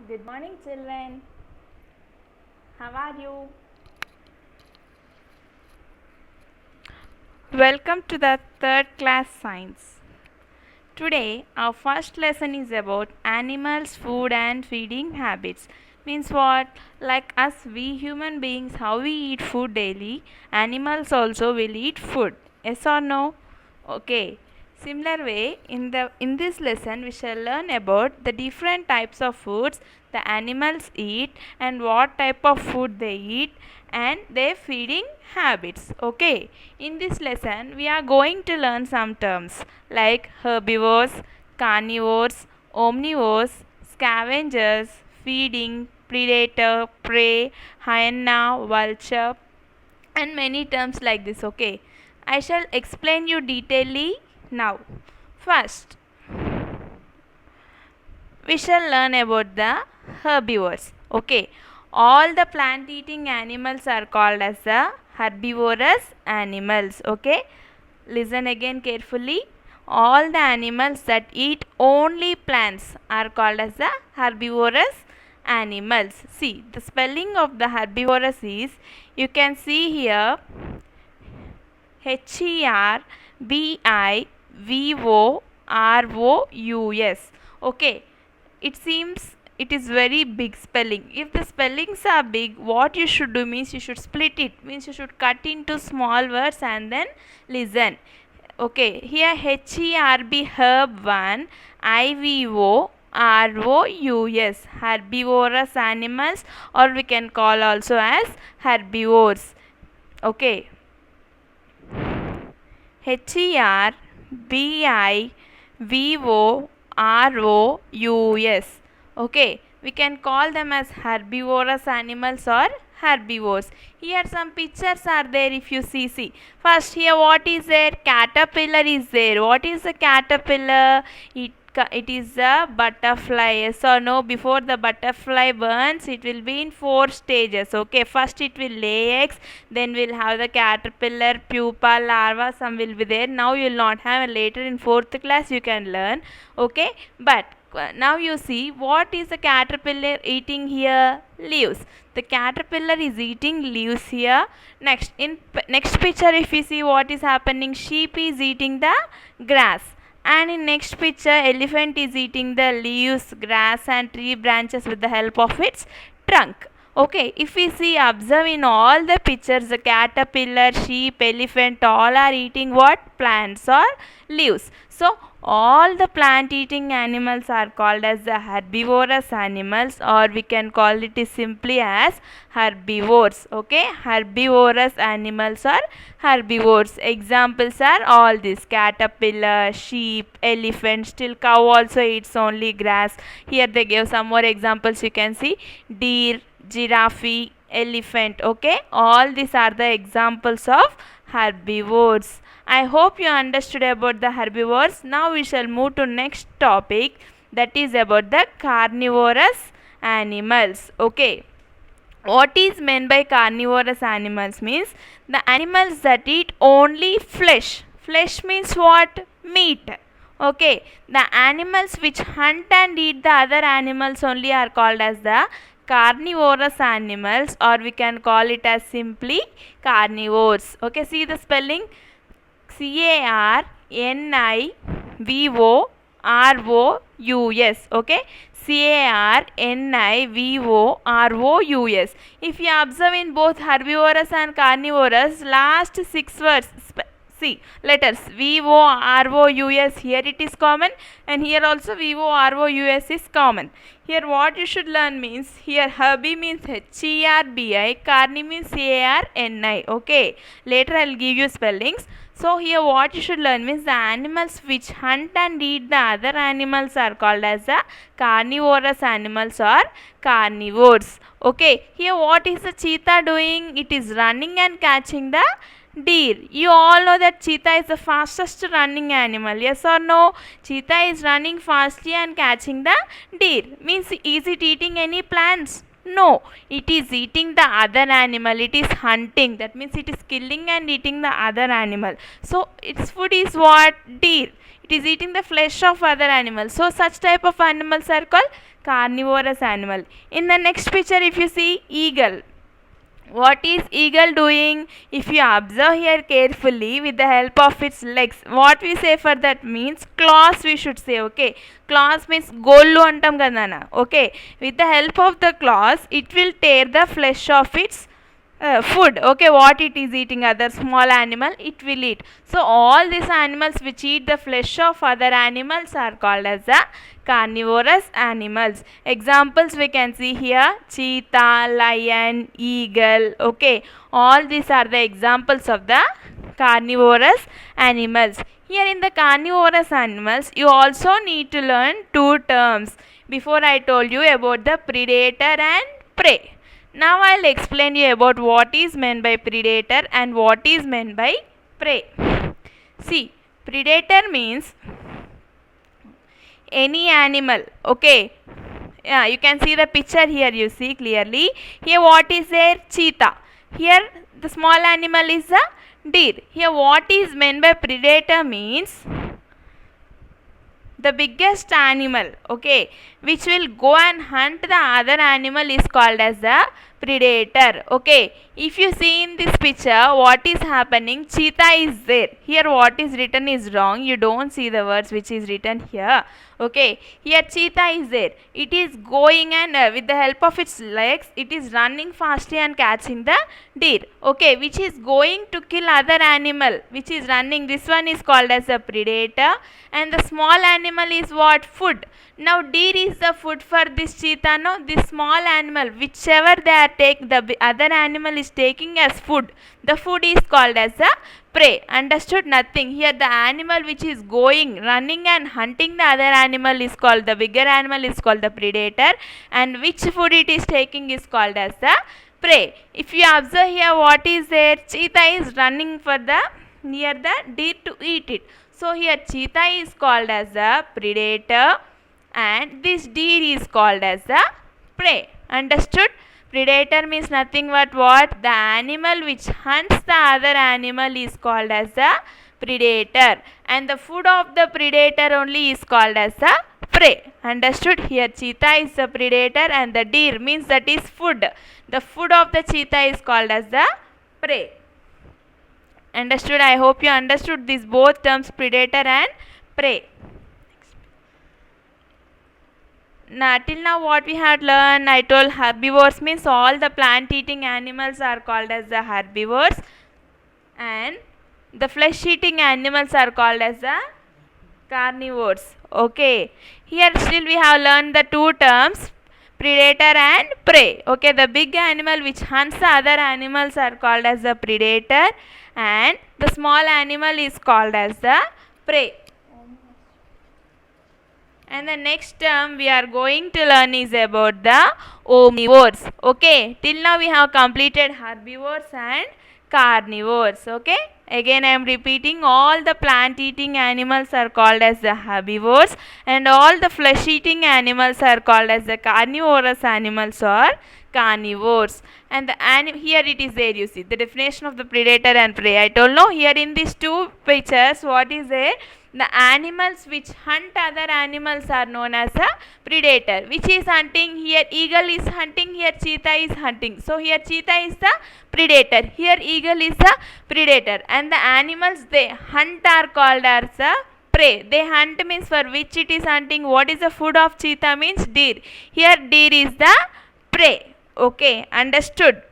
Good morning, children. How are you? Welcome to the third class science. Today, our first lesson is about animals, food, and feeding habits. Means what? Like us, we human beings, how we eat food daily, animals also will eat food. Yes or no? Okay. Similar way, in this lesson, we shall learn about the different types of foods the animals eat and what type of food they eat and their feeding habits. Okay. In this lesson, we are going to learn some terms like herbivores, carnivores, omnivores, scavengers, feeding, predator, prey, hyena, vulture, and many terms like this. Okay. I shall explain you detailedly now. First, we shall learn about the herbivores. Okay. All the plant eating animals are called as the herbivorous animals. Okay. Listen again carefully. All the animals that eat only plants are called as the herbivorous animals. See, the spelling of the herbivorous is, you can see here, HERBIVOROUS. Okay, it seems it is very big spelling. If the spellings are big, what you should do means you should split it. Means you should cut into small words and then listen. Okay, here HERB herb 1, IVOROUS, herbivorous animals, or we can call also as herbivores. Okay. HERBIVOROUS. Okay, we can call them as herbivorous animals or herbivores. Here some pictures are there. If you see, first here what is there? Caterpillar is there. What is a caterpillar? It is a butterfly. Yes or no? Before the butterfly burns, it will be in 4 stages. Okay, first it will lay eggs, then we'll have the caterpillar, pupa, larva, some will be there. Now you will not have. Later in 4th class you can learn. Okay, but now you see what is the caterpillar eating here? Leaves. The caterpillar is eating leaves here. Next, in next picture, if you see what is happening, sheep is eating the grass. And in next picture, elephant is eating the leaves, grass and tree branches with the help of its trunk. Okay, if we see, observe in all the pictures, the caterpillar, sheep, elephant, all are eating what? Plants or leaves. So, all the plant eating animals are called as the herbivorous animals, or we can call it simply as herbivores. Okay, herbivorous animals or herbivores. Examples are all these: caterpillar, sheep, elephant, still cow also eats only grass. Here they gave some more examples. You can see deer, giraffe, elephant. Okay, all these are the examples of herbivores. I hope you understood about the herbivores. Now we shall move to next topic, that is about the carnivorous animals. Okay, what is meant by carnivorous animals means the animals that eat only flesh. Flesh means what? Meat. Okay, the animals which hunt and eat the other animals only are called as the carnivorous animals, or we can call it as simply carnivores. Okay, see the spelling: CARNIVOROUS. Okay, CARNIVOROUS. If you observe in both herbivorous and carnivorous, last 6 words, see letters VOROUS, here it is common, and here also VOROUS is common. Here what you should learn means, here herbi means HERBI, carni means CARNI. Okay, later I will give you spellings. So here what you should learn means the animals which hunt and eat the other animals are called as the carnivorous animals or carnivores. Okay, here what is the cheetah doing? It is running and catching the deer. You all know that cheetah is the fastest running animal. Yes or no? Cheetah is running fastly and catching the deer. Means, is it eating any plants? No, it is eating the other animal. It is hunting. That means it is killing and eating the other animal. So its food is what? Deer. It is eating the flesh of other animals. So such type of animals are called carnivorous animal. In the next picture, if you see eagle, what is eagle doing? If you observe here carefully with the help of its legs, what we say for that means claws we should say, okay. Claws means gollu antam kadana, okay. With the help of the claws, it will tear the flesh of its food, okay. What it is eating, other small animal, it will eat. So all these animals which eat the flesh of other animals are called as the carnivorous animals. Examples we can see here: cheetah, lion, eagle, okay. All these are the examples of the carnivorous animals. Here in the carnivorous animals, you also need to learn two terms. Before I told you about the predator and prey. Now I'll explain you about what is meant by predator and what is meant by prey. See, predator means any animal, okay. Yeah, you can see the picture here, you see clearly. Here what is there? Cheetah. Here the small animal is a deer. Here what is meant by predator means the biggest animal, okay, which will go and hunt the other animal is called as the predator, okay. If you see in this picture what is happening, cheetah is there. Here what is written is wrong, you don't see the words which is written here, okay. Here cheetah is there, it is going and with the help of its legs it is running fastly and catching the deer, okay, which is going to kill other animal which is running. This one is called as a predator, and the small animal is what? Food. Now deer is the food for this cheetah, no? This small animal, whichever they are the other animal is taking as food, the food is called as a prey. Understood? Nothing. Here the animal which is going, running and hunting the other animal is called, the bigger animal is called the predator, and which food it is taking is called as the prey. If you observe here what is there, cheetah is running for the near the deer to eat it. So here cheetah is called as the predator and this deer is called as the prey. Understood? Predator means nothing but what? The animal which hunts the other animal is called as the predator, and the food of the predator only is called as the prey. Understood? Here cheetah is the predator and the deer means that is food. The food of the cheetah is called as the prey. Understood? I hope you understood these both terms, predator and prey. Now, till now what we had learned, I told herbivores means all the plant eating animals are called as the herbivores, and the flesh eating animals are called as the carnivores, okay. Here still we have learned the two terms, predator and prey, okay. The big animal which hunts the other animals are called as the predator, and the small animal is called as the prey. And the next term we are going to learn is about the omnivores, okay. Till now we have completed herbivores and carnivores, okay. Again I am repeating, all the plant eating animals are called as the herbivores and all the flesh eating animals are called as the carnivorous animals or carnivores. And here it is there, you see the definition of the predator and prey. I told no, here in these two pictures what is there, the animals which hunt other animals are known as a predator. Which is hunting? Here eagle is hunting, here cheetah is hunting. So here cheetah is the predator, here eagle is the predator, and the animals they hunt are called as a prey. They hunt means for which it is hunting. What is the food of cheetah means deer. Here deer is the prey, okay. Understood?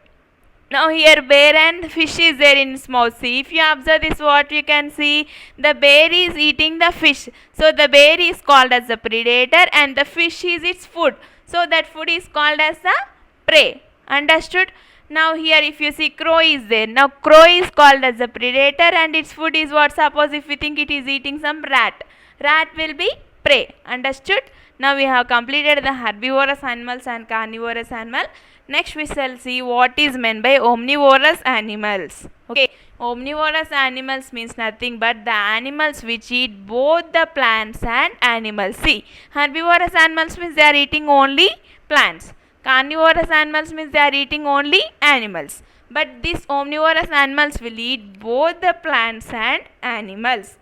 Now here bear and fish is there in its mouth. See, if you observe this, what you can see, the bear is eating the fish. So the bear is called as the predator and the fish is its food. So that food is called as the prey. Understood? Now here if you see crow is there. Now crow is called as the predator and its food is what? Suppose if we think it is eating some rat. Rat will be prey. Understood? Now we have completed the herbivorous animals and carnivorous animal. Next we shall see what is meant by omnivorous animals. Okay, omnivorous animals means nothing but the animals which eat both the plants and animals. See, herbivorous animals means they are eating only plants. Carnivorous animals means they are eating only animals. But these omnivorous animals will eat both the plants and animals.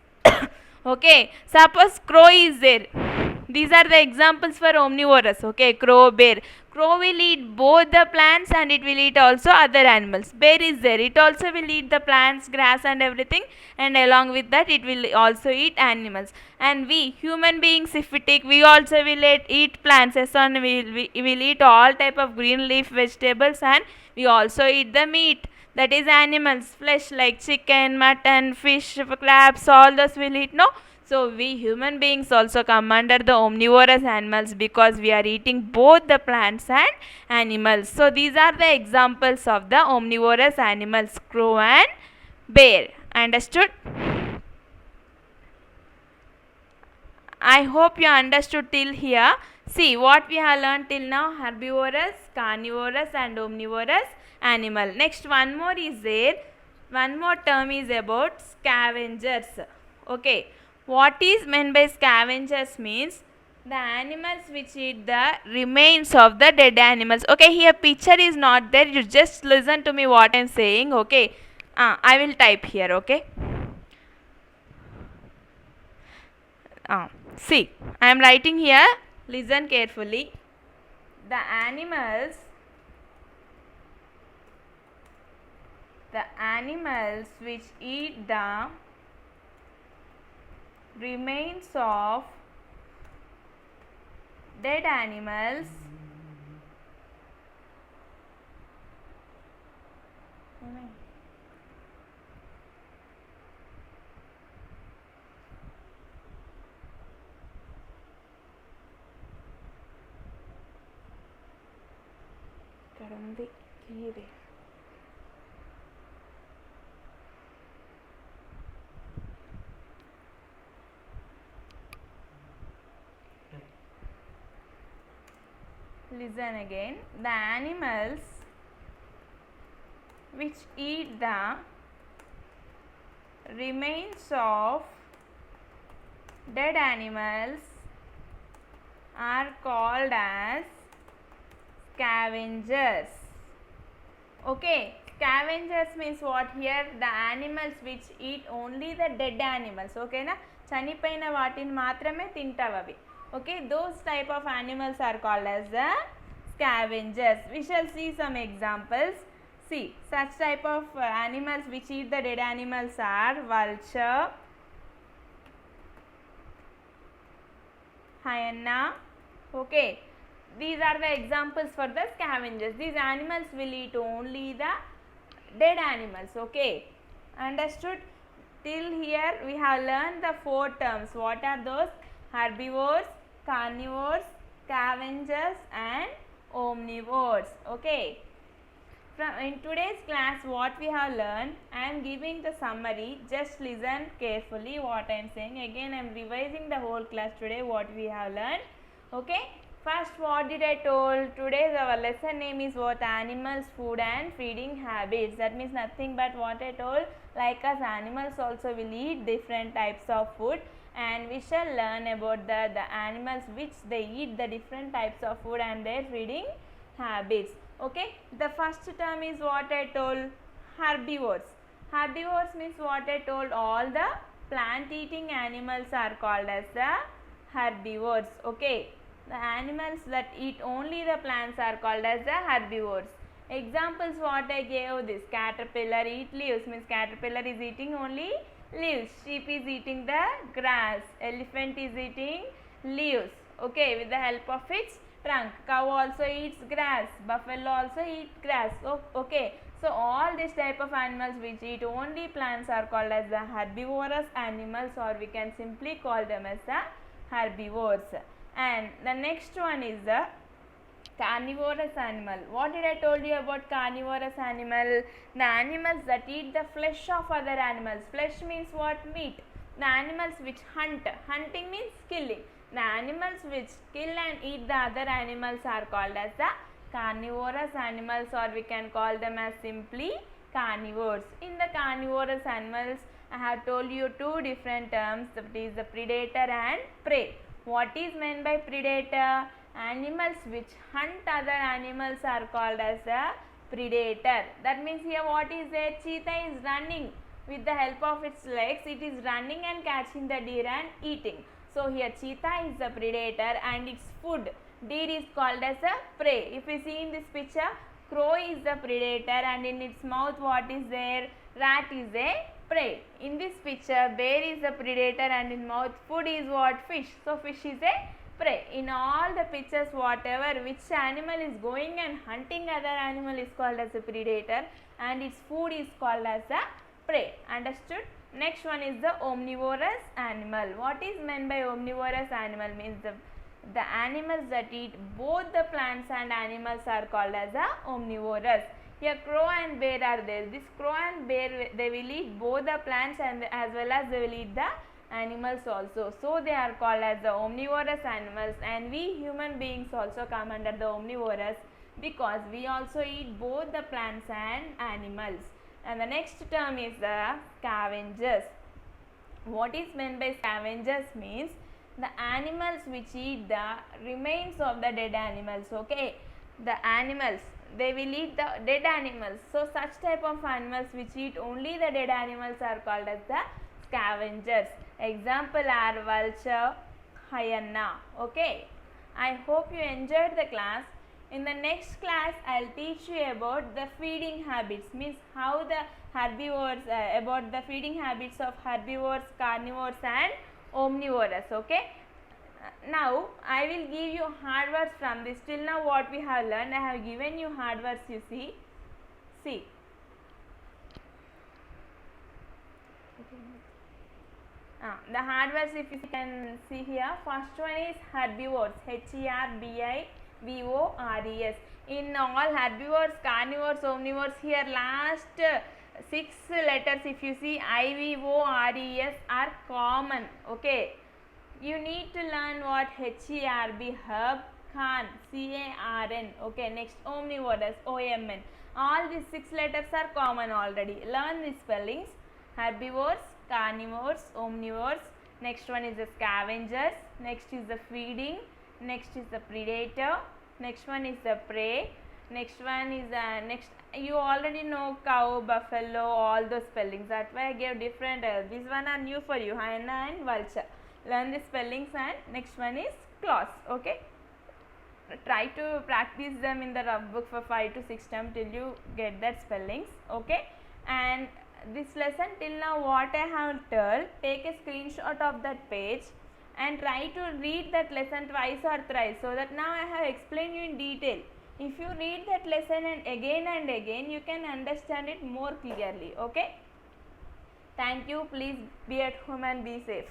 Okay, suppose crow is there. These are the examples for omnivorous. Okay, crow, bear. Crow will eat both the plants and it will eat also other animals. Bear is there. It also will eat the plants, grass and everything, and along with that it will also eat animals. And we human beings, if we take, we also will eat plants. Yes, and we will eat all type of green leaf vegetables, and we also eat the meat. That is animals, flesh like chicken, mutton, fish, crabs, all those will eat, no? So we human beings also come under the omnivorous animals because we are eating both the plants and animals. So these are the examples of the omnivorous animals, crow and bear. Understood? I hope you understood till here. See what we have learned till now: herbivorous, carnivorous and omnivorous animal. Next one more is there. One more term is about scavengers. Okay. What is meant by scavengers means the animals which eat the remains of the dead animals. Okay, here picture is not there. You just listen to me what I am saying. Okay. I will type here. Okay. See, I am writing here. Listen carefully. The animals which eat the remains of dead animals listen again. The animals which eat the remains of dead animals are called as scavengers. Okay, scavengers means what here? The animals which eat only the dead animals. Okay na? చనిపోయిన వాటిని మాత్రమే తింటావు అవి. Okay, those type of animals are called as the scavengers. We shall see some examples. See, such type of animals which eat the dead animals are vulture, hyena. Okay, these are the examples for the scavengers. These animals will eat only the dead animals. Okay, understood? Till here we have learned the 4 terms. What are those? Herbivores, carnivores, scavengers and omnivores. Okay, in today's class what we have learned, I am giving the summary. Just listen carefully what I am saying. Again I am revising the whole class today what we have learned. Okay, first what did I told? Today's our lesson name is what? Animals, food and feeding habits. That means nothing but what I told, like us animals also will eat different types of food, and we shall learn about the animals which they eat the different types of food and their feeding habits. Okay, the first term is what I told, herbivores. Herbivores means what I told, all the plant eating animals are called as the herbivores. Okay, the animals that eat only the plants are called as the herbivores. Examples what I gave, this caterpillar eat leaves, means caterpillar is eating only leaves. Sheep is eating the grass. Elephant is eating leaves. Okay, with the help of its trunk. Cow also eats grass. Buffalo also eats grass. Okay, so all this type of animals which eat only plants are called as the herbivorous animals, or we can simply call them as the herbivores. And the next one is the carnivorous animal. What did I told you about carnivorous animal? The animals that eat the flesh of other animals. Flesh means what? Meat. The animals which hunt. Hunting means killing. The animals which kill and eat the other animals are called as the carnivorous animals, or we can call them as simply carnivores. In the carnivorous animals, I have told you 2 different terms, that is the predator and prey. What is meant by predator? Animals which hunt other animals are called as the predator. That means here what is there? Cheetah is running with the help of its legs. It is running and catching the deer and eating. So here cheetah is the predator and its food, deer, is called as a prey. If you see in this picture, crow is the predator and in its mouth what is there? Rat is a prey. In this picture, bear is the predator and in mouth food is what? Fish. So fish is a prey. In all the pictures, whatever which animal is going and hunting other animal is called as a predator and its food is called as a prey. Understood? Next one is the omnivorous animal. What is meant by omnivorous animal? Means the animals that eat both the plants and animals are called as a omnivorous. Here crow and bear are there. This crow and bear, they will eat both the plants and as well as they will eat the animals also. So they are called as the omnivorous animals, and we human beings also come under the omnivorous because we also eat both the plants and animals. And the next term is the scavengers. What is meant by scavengers means the animals which eat the remains of the dead animals. Okay, the animals, they will eat the dead animals. So such type of animals which eat only the dead animals are called as the scavengers. Example are vulture, hyena. Okay, I hope you enjoyed the class. In the next class, I'll teach you about the feeding habits, means how the herbivores, about the feeding habits of herbivores, carnivores and omnivores. Okay. Now, I will give you hard words from this. Till now what we have learned, I have given you hard words, you see. See. The hard words, if you can see here, first one is herbivores, Herbivores. In all herbivores, carnivores, omnivores, here last 6 letters if you see IVORES are common. Okay, you need to learn what HERB, herb, can, CARN. Okay, next omnivorous, OMN. All these 6 letters are common already. Learn the spellings. Herbivores, carnivores, omnivores. Next one is the scavengers. Next is the feeding. Next is the predator. Next one is the prey. Next one is next. You already know cow, buffalo, all those spellings. That's why I gave different. These one are new for you. Hyena and vulture. Learn the spellings, and next one is claws. Okay. Try to practice them in the rough book for 5 to 6 times till you get that spellings. Okay. And this lesson till now what I have told, take a screenshot of that page and try to read that lesson twice or thrice, so that now I have explained you in detail. If you read that lesson and again, you can understand it more clearly. Okay. Thank you. Please be at home and be safe.